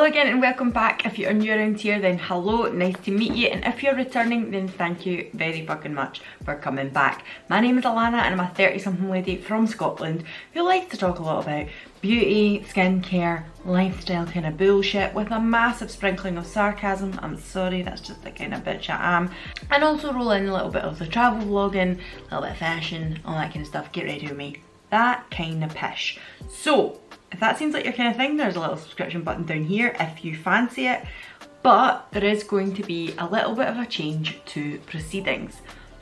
Hello again and welcome back. If you are new around here, then hello, nice to meet you, and if you're returning, then thank you very fucking much for coming back. My name is Alana and I'm a 30-something lady from Scotland who likes to talk a lot about beauty, skincare, lifestyle kind of bullshit with a massive sprinkling of sarcasm. I'm sorry, that's just the kind of bitch I am. And also roll in a little bit of the travel vlogging, a little bit of fashion, all that kind of stuff. Get ready with me. That kind of pish. So, if that seems like your kind of thing, there's a little subscription button down here if you fancy it. But there is going to be a little bit of a change to proceedings.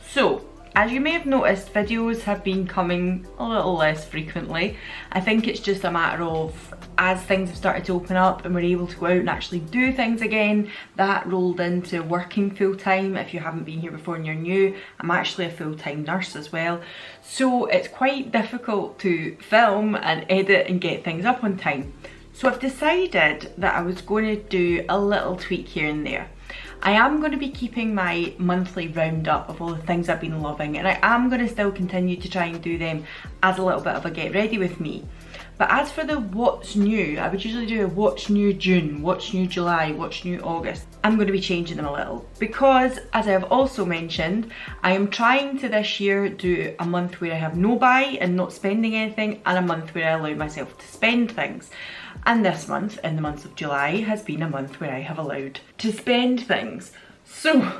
So, as you may have noticed, videos have been coming a little less frequently. I think it's just a matter of, as things have started to open up and we're able to go out and actually do things again, that rolled into working full-time. If you haven't been here before and you're new, I'm actually a full-time nurse as well. So it's quite difficult to film and edit and get things up on time. So I've decided that I was going to do a little tweak here and there. I am going to be keeping my monthly roundup of all the things I've been loving, and I am going to still continue to try and do them as a little bit of a get ready with me. But as for the what's new, I would usually do a what's new June, what's new July, what's new August. I'm going to be changing them a little because, as I have also mentioned, I am trying to this year do a month where I have no buy and not spending anything, and a month where I allow myself to spend things. And this month, in the month of July, has been a month where I have allowed to spend things. So,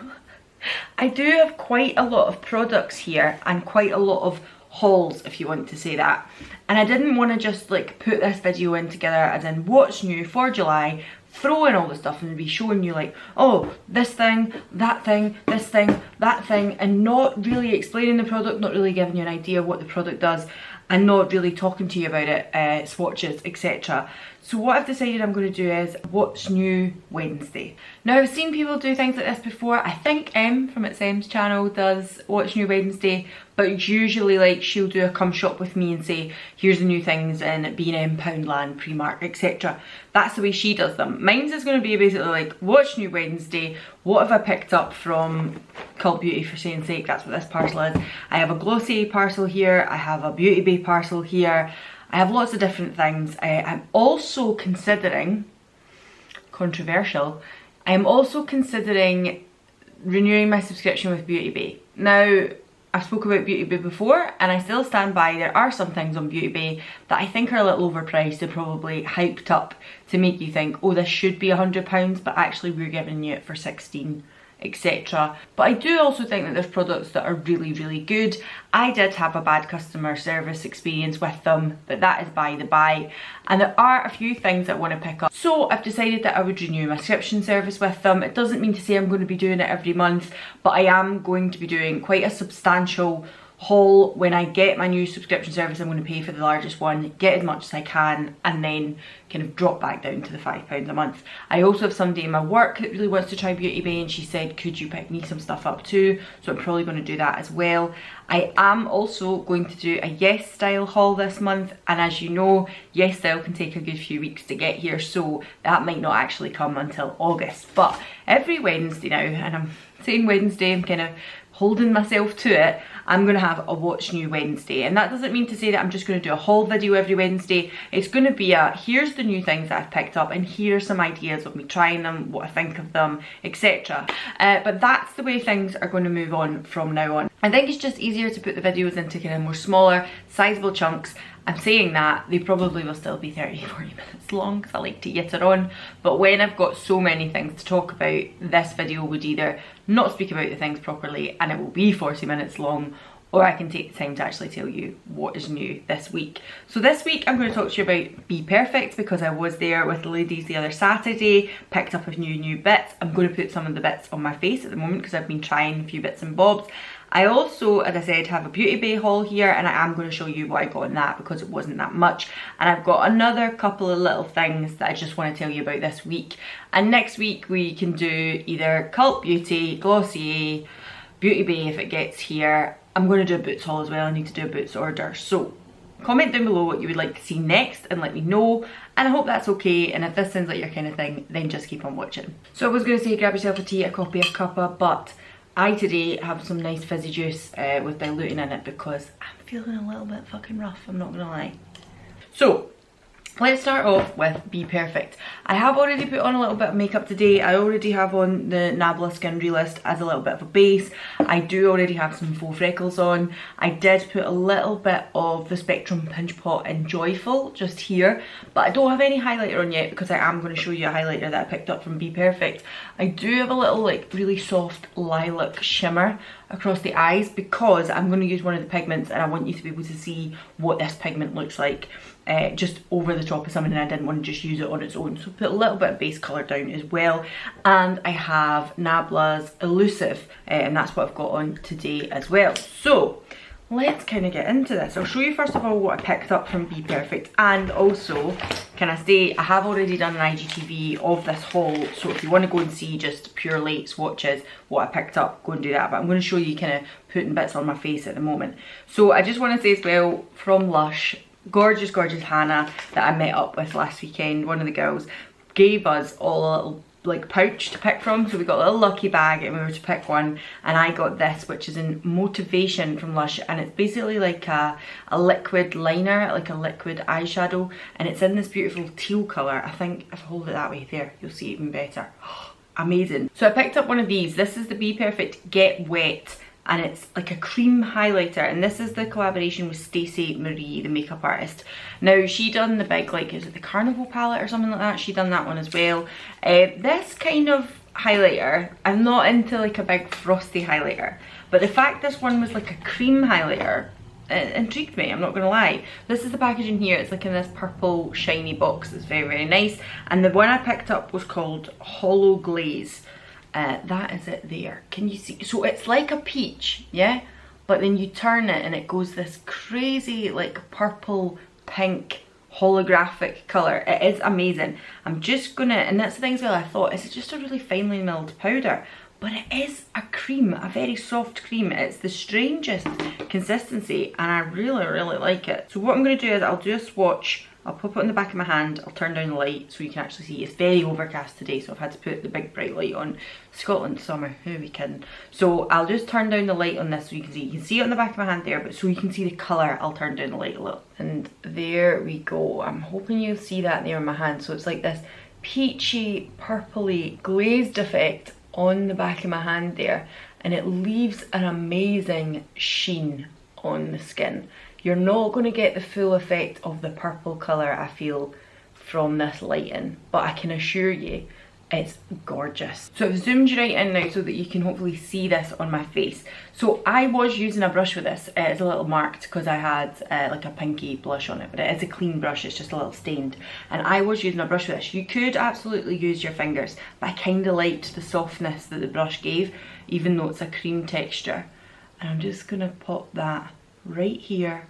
I do have quite a lot of products here and quite a lot of hauls, if you want to say that. And I didn't want to just like put this video in together as in what's new for July, throw in all the stuff and be showing you like, oh, this thing, that thing, this thing, that thing, and not really explaining the product, not really giving you an idea of what the product does, and not really talking to you about it, swatches, etc. So what I've decided I'm going to do is what's new Wednesday. Now I've seen people do things like this before. I think Em from It's Em's channel does what's new Wednesday, but it's usually like she'll do a come shop with me and say here's the new things in B&M, Poundland, Primark, etc. That's the way she does them. Mine's is going to be basically like what's new Wednesday, what have I picked up from Cult Beauty for saying sake, that's what this parcel is. I have a Glossier parcel here, I have a BeautyBay parcel here, I have lots of different things. I'm also considering, controversial, I am also considering renewing my subscription with BeautyBay. Now, I've spoke about BeautyBay before and I still stand by there are some things on BeautyBay that I think are a little overpriced and probably hyped up to make you think, oh, this should be £100, but actually we're giving you it for 16, etc. But I do also think that there's products that are really, really good. I did have a bad customer service experience with them, but that is by the by. And there are a few things that I want to pick up. So I've decided that I would renew my subscription service with them. It doesn't mean to say I'm going to be doing it every month, but I am going to be doing quite a substantial haul. When I get my new subscription service, I'm going to pay for the largest one, get as much as I can, and then kind of drop back down to the £5 a month. I also have somebody in my work that really wants to try BeautyBay, and she said, could you pick me some stuff up too? So I'm probably going to do that as well. I am also going to do a YESSTYLE haul this month, and as you know, YESSTYLE can take a good few weeks to get here, so that might not actually come until August. But every Wednesday now, and I'm saying Wednesday, I'm kind of holding myself to it, I'm going to have a what's new Wednesday. And that doesn't mean to say that I'm just going to do a haul video every Wednesday. It's going to be a here's the new things that I've picked up and here are some ideas of me trying them, what I think of them, etc. But that's the way things are going to move on from now on. I think it's just easier to put the videos into kind of more smaller, sizable chunks. I'm saying that, they probably will still be 30-40 minutes long because I like to yitter on, but when I've got so many things to talk about, this video would either not speak about the things properly and it will be 40 minutes long, or I can take the time to actually tell you what is new this week. So this week I'm going to talk to you about bPerfect because I was there with the ladies the other Saturday, picked up a few new bits. I'm going to put some of the bits on my face at the moment because I've been trying a few bits and bobs. I also, as I said, have a BeautyBay haul here, and I am going to show you what I got in that because it wasn't that much. And I've got another couple of little things that I just want to tell you about this week. And next week we can do either Cult Beauty, Glossier, BeautyBay if it gets here. I'm going to do a boots haul as well. I need to do a boots order. So comment down below what you would like to see next and let me know. And I hope that's okay. And if this sounds like your kind of thing, then just keep on watching. So I was going to say grab yourself a tea, a coffee, a cuppa, but I today have some nice fizzy juice with diluting in it because I'm feeling a little bit fucking rough, I'm not gonna lie. So let's start off with bPerfect. I have already put on a little bit of makeup today. I already have on the Nabla Skin Realist as a little bit of a base. I do already have some faux freckles on. I did put a little bit of the Spectrum Pinch Pot in Joyful just here, but I don't have any highlighter on yet because I am going to show you a highlighter that I picked up from bPerfect. I do have a little like really soft lilac shimmer across the eyes because I'm going to use one of the pigments and I want you to be able to see what this pigment looks like just over the top of something, and I didn't want to just use it on its own, so put a little bit of base colour down as well. And I have Nabla's Elusive and that's what I've got on today as well. So let's kind of get into this. I'll show you first of all what I picked up from bPerfect, and also can I say I have already done an IGTV of this haul, so if you want to go and see just pure late swatches what I picked up, go and do that, but I'm going to show you kind of putting bits on my face at the moment. So I just want to say as well, from Lush, gorgeous Hannah that I met up with last weekend, one of the girls gave us all a little like pouch to pick from, so we got a little lucky bag and we were to pick one, and I got this, which is in Motivation from Lush, and it's basically like a liquid liner, like a liquid eyeshadow, and it's in this beautiful teal colour. I think if I hold it that way, there, you'll see even better. Amazing. So I picked up one of these. This is the bPerfect Get Wet, and it's like a cream highlighter, and this is the collaboration with Stacey Marie, the makeup artist. Now she done the big, like, is it the Carnival palette or something like that? She done that one as well. This kind of highlighter, I'm not into like a big frosty highlighter, but the fact this one was like a cream highlighter, it intrigued me, I'm not gonna lie. This is the packaging here. It's like in this purple shiny box. It's very nice, and the one I picked up was called Hollow Glaze. That is it there. Can you see? So it's like a peach, yeah? But then you turn it and it goes this crazy like purple pink holographic colour. It is amazing. I'm just gonna, and that's the thing as well, I thought, is it just a really finely milled powder? But it is a cream, a very soft cream. It's the strangest consistency and I really like it. So what I'm gonna do is I'll do a swatch. I'll pop it on the back of my hand, I'll turn down the light so you can actually see. It's very overcast today, so I've had to put the big bright light on. Scotland summer, who are we kidding? So I'll just turn down the light on this so you can see. You can see it on the back of my hand there, but so you can see the colour, I'll turn down the light a little. And there we go. I'm hoping you'll see that there in my hand. So it's like this peachy, purpley, glazed effect on the back of my hand there. And it leaves an amazing sheen on the skin. You're not going to get the full effect of the purple colour, I feel, from this lighting, but I can assure you it's gorgeous. So I've zoomed you right in now so that you can hopefully see this on my face. So I was using a brush with this. It's a little marked because I had like a pinky blush on it, but it is a clean brush, it's just a little stained. And I was using a brush with this. You could absolutely use your fingers, but I kind of liked the softness that the brush gave, even though it's a cream texture. And I'm just going to pop that right here.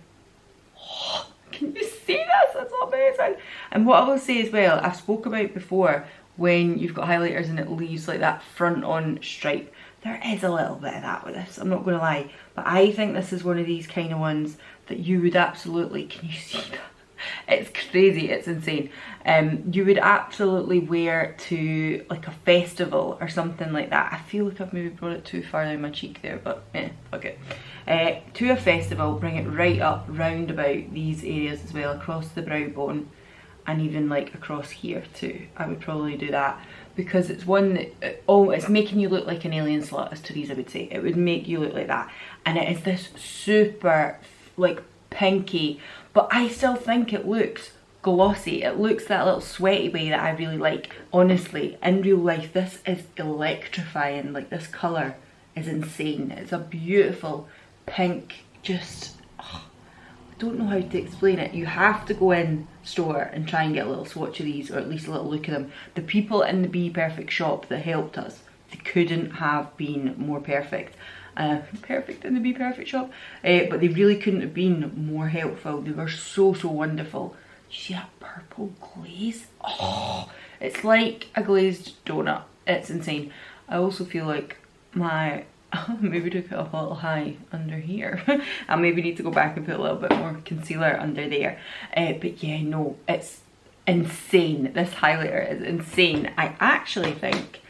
Oh, can you see this? It's amazing. And what I will say as well, I've spoke about before, when you've got highlighters and it leaves like that front on stripe, there is a little bit of that with this, I'm not going to lie, but I think this is one of these kind of ones that you would absolutely, can you see that? It's crazy, it's insane. You would absolutely wear to like a festival or something like that. I feel like I've maybe brought it too far down my cheek there, but fuck it. To a festival, bring it right up round about these areas as well, across the brow bone, and even like across here too. I would probably do that because it's one that, oh, it's making you look like an alien slut, as Teresa would say. It would make you look like that, and it is this super like pinky, but I still think it looks glossy. It looks that little sweaty way that I really like. Honestly, in real life, this is electrifying. Like, this colour is insane. It's a beautiful pink, just, oh, I don't know how to explain it. You have to go in store and try and get a little swatch of these, or at least a little look at them. The people in the bPerfect shop that helped us, they couldn't have been more perfect. Perfect in the bPerfect shop, but they really couldn't have been more helpful. They were so wonderful. You see that purple glaze? Oh, it's like a glazed donut. It's insane. I also feel like my maybe took it up a little high under here. I maybe need to go back and put a little bit more concealer under there. But yeah, no, it's insane. This highlighter is insane. I actually think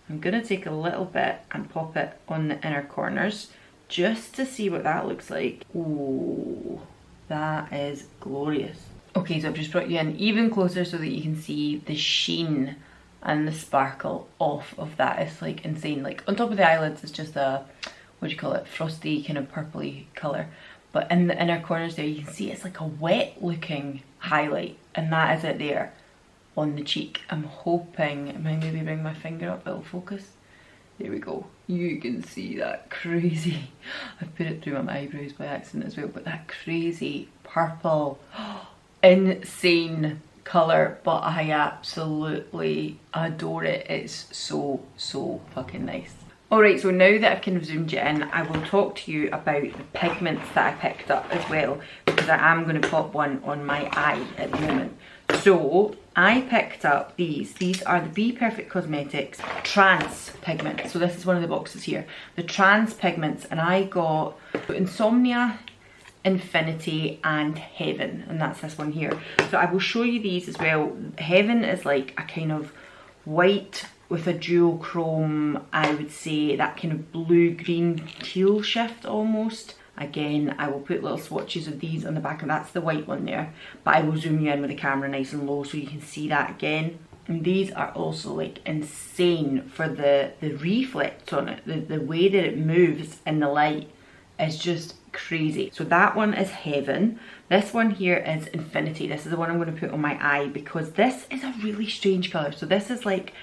I'm gonna take a little bit and pop it on the inner corners just to see what that looks like. Ooh, that is glorious. Okay, so I've just brought you in even closer so that you can see the sheen and the sparkle off of that. It's like insane. Like on top of the eyelids it's just a, what do you call it, frosty kind of purpley colour. But in the inner corners there you can see it's like a wet looking highlight, and that is it there on the cheek. I'm hoping, I might maybe bring my finger up, it'll focus. There we go. You can see that crazy, I put it through my eyebrows by accident as well, but that crazy purple, insane colour, but I absolutely adore it. It's so, so fucking nice. Alright, so now that I've kind of zoomed you in, I will talk to you about the pigments that I picked up as well, because I am going to pop one on my eye at the moment. So I picked up these. These are the bPerfect Cosmetics Trance pigments. So this is one of the boxes here. The Trance pigments, and I got Insomnia, Infinity and Heaven, and that's this one here. So I will show you these as well. Heaven is like a kind of white with a duochrome, I would say, that kind of blue-green teal shift almost. Again, I will put little swatches of these on the back, and that's the white one there, but I will zoom you in with the camera nice and low so you can see that again. And these are also like insane for the reflex on it. The way that it moves in the light is just crazy. So that one is Heaven. This one here is Infinity. This is the one I'm going to put on my eye because this is a really strange colour. So this is like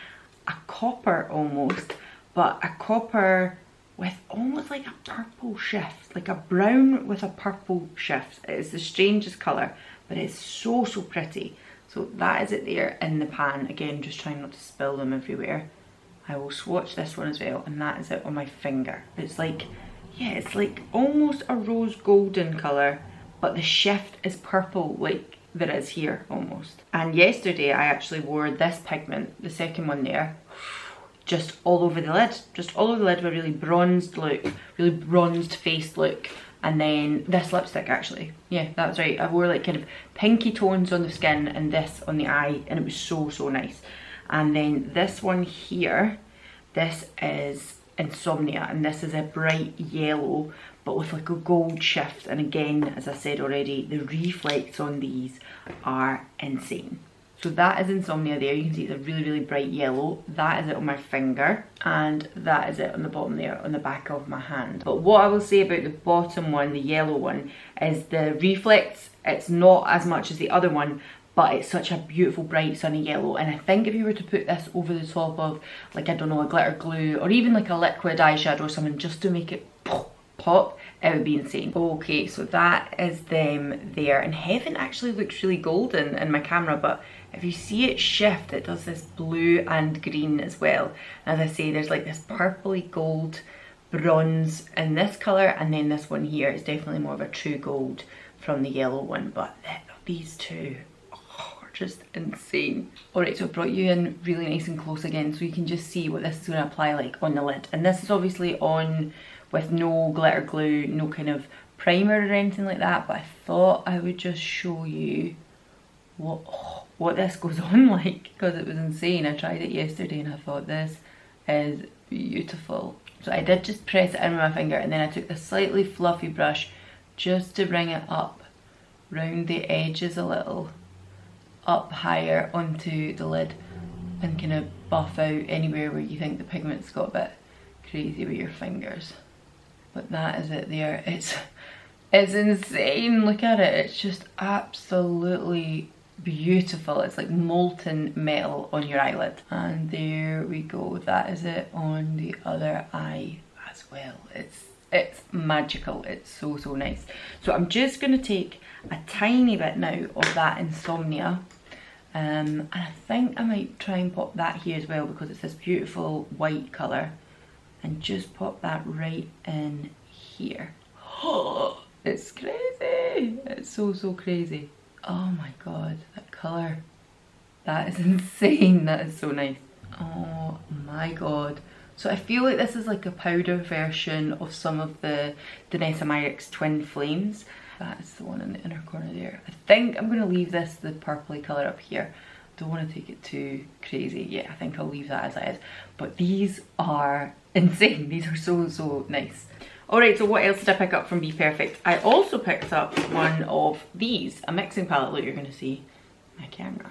a copper almost, but a copper with almost like a purple shift, like a brown with a purple shift. It's the strangest colour, but it's so, so pretty. So that is it there in the pan. Again, just trying not to spill them everywhere. I will swatch this one as well, and that is it on my finger. It's like, yeah, it's like almost a rose golden colour, but the shift is purple like there is here almost. And yesterday I actually wore this pigment, the second one there, just all over the lid. Just all over the lid with a really bronzed look, really bronzed face look. And then this lipstick actually, yeah, that was right. I wore like kind of pinky tones on the skin and this on the eye, and it was so, so nice. And then this one here, this is Insomnia, and this is a bright yellow but with like a gold shift. And again, as I said already, the reflex on these are insane. So that is Insomnia there. You can see it's a really, really bright yellow. That is it on my finger, and that is it on the bottom there on the back of my hand. But what I will say about the bottom one, the yellow one, is the reflex, it's not as much as the other one, but it's such a beautiful bright sunny yellow. And I think if you were to put this over the top of, like, I don't know, a glitter glue or even like a liquid eyeshadow or something just to make it pop, it would be insane. Okay, so that is them there. And Heaven actually looks really golden in my camera, but if you see it shift, it does this blue and green as well. As I say, there's like this purpley gold bronze in this colour, and then this one here is definitely more of a true gold from the yellow one. But these two are just insane. Alright, so I brought you in really nice and close again so you can just see what this is going to apply like on the lid. And this is obviously on with no glitter glue, no kind of primer or anything like that, but I thought I would just show you what this goes on like, because it was insane. I tried it yesterday and I thought this is beautiful. So I did just press it in with my finger, and then I took the slightly fluffy brush just to bring it up round the edges a little, up higher onto the lid, and kind of buff out anywhere where you think the pigment's got a bit crazy with your fingers. But that is it there. It's insane. Look at it. It's just absolutely beautiful. It's like molten metal on your eyelid. And there we go. That is it on the other eye as well. It's magical. It's so, so nice. So I'm just going to take a tiny bit now of that Insomnia. And I think I might try and pop that here as well, because it's this beautiful white colour. And just pop that right in here. Oh, it's crazy. It's so, so crazy. Oh my god, that colour. That is insane. That is so nice. Oh my god. So I feel like this is like a powder version of some of the Danessa Myricks Twin Flames. That is the one in the inner corner there. I think I'm going to leave this, the purpley colour up here. Don't want to take it too crazy. Yeah, I think I'll leave that as it is. But these are insane. These are so, so nice. Alright, so what else did I pick up from bPerfect? I also picked up one of these, a mixing palette. Look, you're going to see my camera.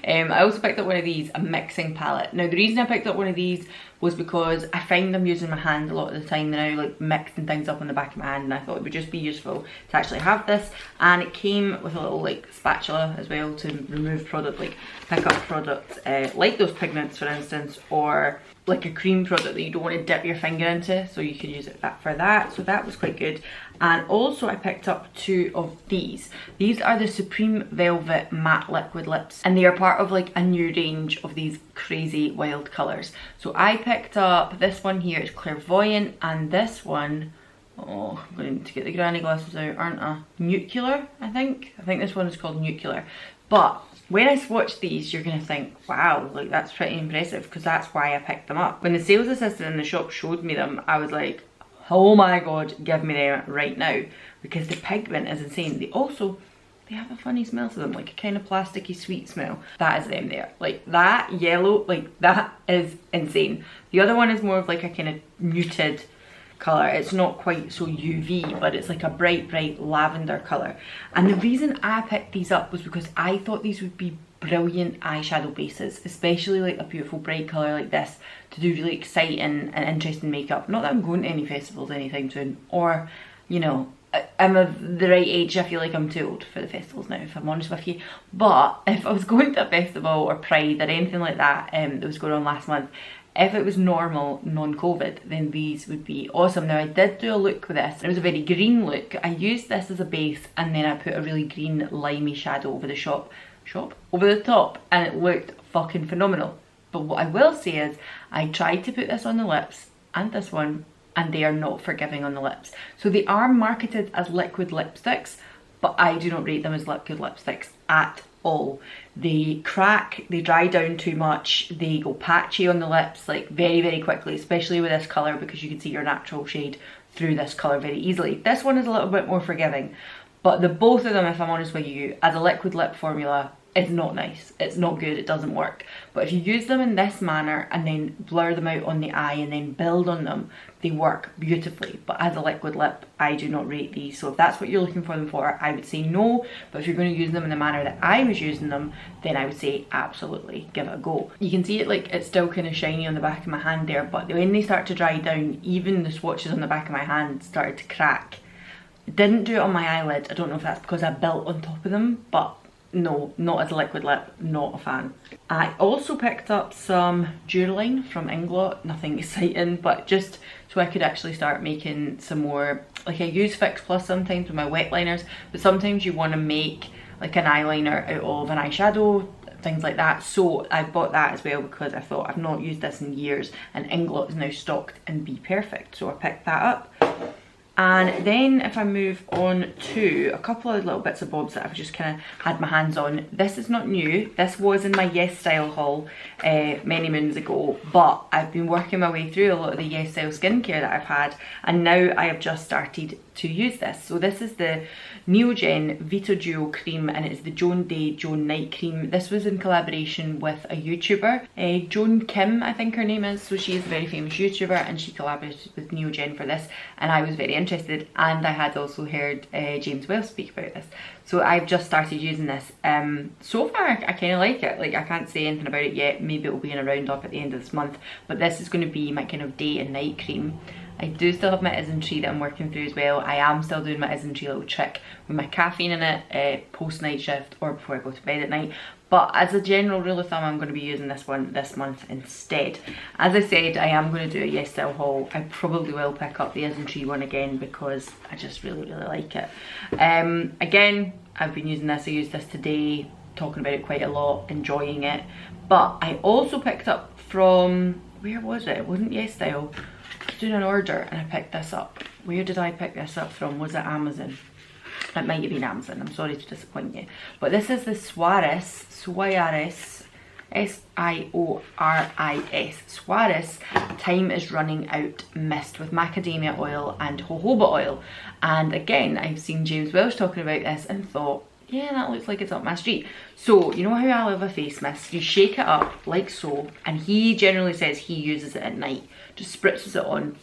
I also picked up one of these, a mixing palette. Now the reason I picked up one of these was because I find them using my hand a lot of the time now, like mixing things up on the back of my hand, and I thought it would just be useful to actually have this. And it came with a little like spatula as well to remove product, like pick up products like those pigments for instance, or like a cream product that you don't want to dip your finger into, so you can use it for that. So that was quite good. And also I picked up two of these. These are the Supreme Velvet Matte Liquid Lips, and they are part of like a new range of these crazy wild colours. So I picked up this one here, it's Clairvoyant, and this one, oh, I'm going to get the granny glasses out, aren't I? Nuclear, I think this one is called Nuclear. But when I swatch these, you're going to think, wow, like that's pretty impressive, because that's why I picked them up. When the sales assistant in the shop showed me them, I was like, oh my god, give me them right now, because the pigment is insane. They have a funny smell to them, like a kind of plasticky sweet smell. That is them there. Like that yellow, like that is insane. The other one is more of like a kind of muted colour. It's not quite so UV, but it's like a bright lavender colour. And the reason I picked these up was because I thought these would be brilliant eyeshadow bases, especially like a beautiful bright colour like this, to do really exciting and interesting makeup. Not that I'm going to any festivals anytime soon, or, you know, I'm of the right age. I feel like I'm too old for the festivals now, if I'm honest with you. But if I was going to a festival or Pride or anything like that that was going on last month, if it was normal, non-COVID, then these would be awesome. Now I did do a look with this. It was a very green look. I used this as a base, and then I put a really green limey shadow over the over the top, and it looked fucking phenomenal. But what I will say is, I tried to put this on the lips and this one, and they are not forgiving on the lips. So they are marketed as liquid lipsticks, but I do not rate them as liquid lipsticks at all. They crack, they dry down too much, they go patchy on the lips like very quickly, especially with this colour, because you can see your natural shade through this colour very easily. This one is a little bit more forgiving, but the both of them, if I'm honest with you, as a liquid lip formula, it's not nice, it's not good, it doesn't work. But if you use them in this manner and then blur them out on the eye and then build on them, they work beautifully. But as a liquid lip, I do not rate these. So if that's what you're looking for them for, I would say no. But if you're going to use them in the manner that I was using them, then I would say absolutely give it a go. You can see it, like it's still kind of shiny on the back of my hand there, but when they start to dry down, even the swatches on the back of my hand started to crack. It didn't do it on my eyelid. I don't know if that's because I built on top of them, but no, not as a liquid lip, not a fan. I also picked up some Duraline from Inglot, nothing exciting, but just so I could actually start making some more, like I use Fix Plus sometimes with my wet liners, but sometimes you want to make like an eyeliner out of an eyeshadow, things like that. So I bought that as well because I thought I've not used this in years, and Inglot is now stocked in bPerfect, so I picked that up. And then if I move on to a couple of little bits of bobs that I've just kind of had my hands on. This is not new. This was in my YESSTYLE haul many moons ago, but I've been working my way through a lot of the YESSTYLE skincare that I've had, and now I have just started to use this. So this is the Neogen Vita Duo cream, and it's the Joan Day Joan Night cream. This was in collaboration with a YouTuber, Joan Kim I think her name is. So she is a very famous YouTuber, and she collaborated with Neogen for this, and I was very interested, and I had also heard James Wells speak about this. So I've just started using this. So far I kind of like it. Like I can't say anything about it yet. Maybe it will be in a roundup at the end of this month, but this is going to be my kind of day and night cream. I do still have my Isntree that I'm working through as well. I am still doing my Isntree little trick with my caffeine in it post night shift or before I go to bed at night. But as a general rule of thumb, I'm going to be using this one this month instead. As I said, I am going to do a YESSTYLE haul. I probably will pick up the Isntree one again because I just really like it. Again, I've been using this. I used this today, talking about it quite a lot, enjoying it. But I also picked up from, where was it? It wasn't YESSTYLE. I was doing an order and I picked this up. Where did I pick this up from? Was it Amazon? It might have been Amazon, I'm sorry to disappoint you. But this is the Sioris, S-I-O-R-I-S, Sioris Time is Running Out Mist with macadamia oil and jojoba oil. And again, I've seen James Welsh talking about this and thought, yeah, that looks like it's up my street. So, you know how I love a face mist? You shake it up like so, and he generally says he uses it at night. Just spritzes it on.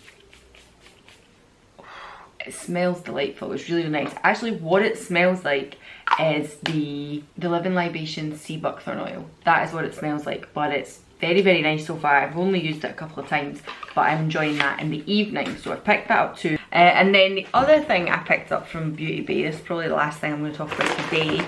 It smells delightful. It's really nice. Actually, what it smells like is the Living Libation Sea Buckthorn oil. That is what it smells like, but it's very, very nice so far. I've only used it a couple of times, but I'm enjoying that in the evening, so I've picked that up too. And then the other thing I picked up from BeautyBay, this is probably the last thing I'm going to talk about today,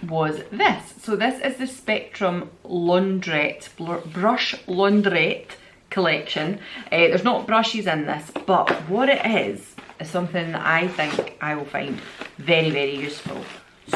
was this. So this is the Spectrum Laundrette, Brush Laundrette collection. There's not brushes in this, but what it is something that I think I will find very, very useful.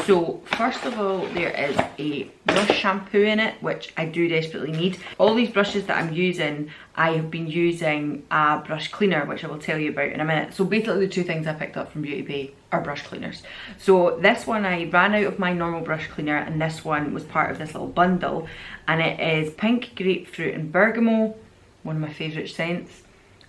So first of all, there is a brush shampoo in it, which I do desperately need. All these brushes that I'm using, I have been using a brush cleaner, which I will tell you about in a minute. So basically the two things I picked up from BeautyBay are brush cleaners. So this one, I ran out of my normal brush cleaner, and this one was part of this little bundle, and it is pink, grapefruit and bergamot, one of my favourite scents.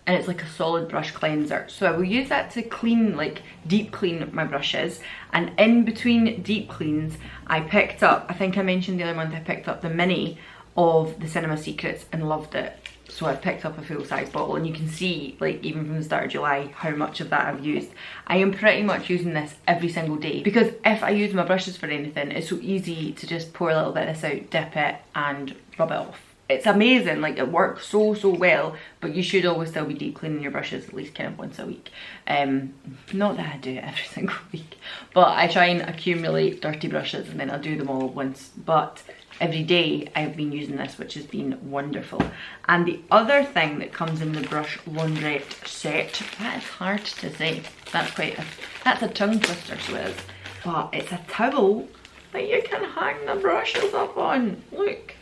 And it's like a solid brush cleanser. So I will use that to clean, like deep clean my brushes. And in between deep cleans, I picked up, I think I mentioned the other month, I picked up the mini of the Cinema Secrets and loved it. So I picked up a full size bottle, and you can see, like even from the start of July, how much of that I've used. I am pretty much using this every single day, because if I use my brushes for anything, it's so easy to just pour a little bit of this out, dip it and rub it off. It's amazing, like it works so well, but you should always still be deep cleaning your brushes at least kind of once a week. Not that I do it every single week, but I try and accumulate dirty brushes and then I'll do them all at once. But every day I've been using this, which has been wonderful. And the other thing that comes in the Brush Laundrette set, that is hard to say. That's a tongue twister, so it is. But it's a towel that you can hang the brushes up on. Look.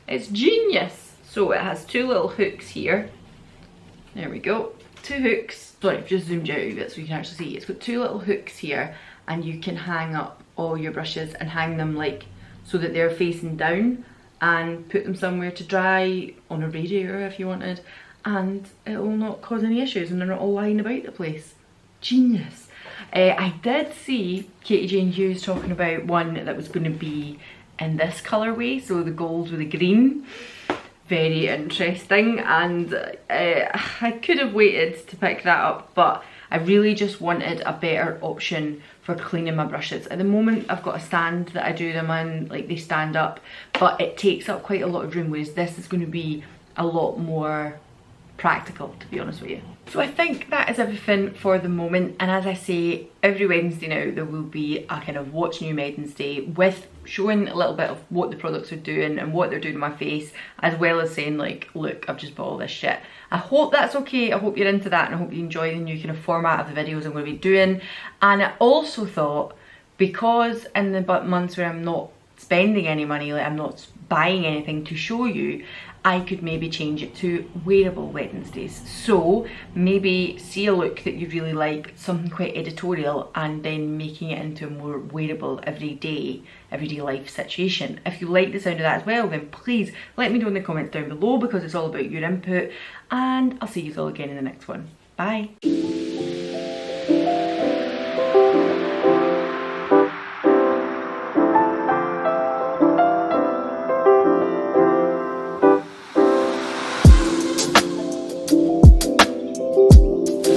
It's genius. So it has two little hooks here. There we go. Two hooks. Sorry, I've just zoomed out a bit so you can actually see. It's got two little hooks here, and you can hang up all your brushes and hang them like so that they're facing down, and put them somewhere to dry, on a radiator if you wanted, and it will not cause any issues and they're not all lying about the place. Genius. I did see Katie Jane Hughes talking about one that was going to be in this colourway, so the gold with the green. Very interesting, and I could have waited to pick that up, but I really just wanted a better option for cleaning my brushes. At the moment I've got a stand that I do them in, like they stand up, but it takes up quite a lot of room, whereas this is going to be a lot more practical, to be honest with you. So I think that is everything for the moment, and as I say, every Wednesday now there will be a kind of Watch New Wednesday with showing a little bit of what the products are doing and what they're doing to my face, as well as saying like, look, I've just bought all this shit. I hope that's okay. I hope you're into that, and I hope you enjoy the new kind of format of the videos I'm going to be doing. And I also thought, because in the months where I'm not spending any money, like I'm not buying anything to show you, I could maybe change it to wearable Wednesdays. So maybe see a look that you really like, something quite editorial, and then making it into a more wearable everyday life situation. If you like the sound of that as well, then please let me know in the comments down below, because it's all about your input, and I'll see you all again in the next one. Bye.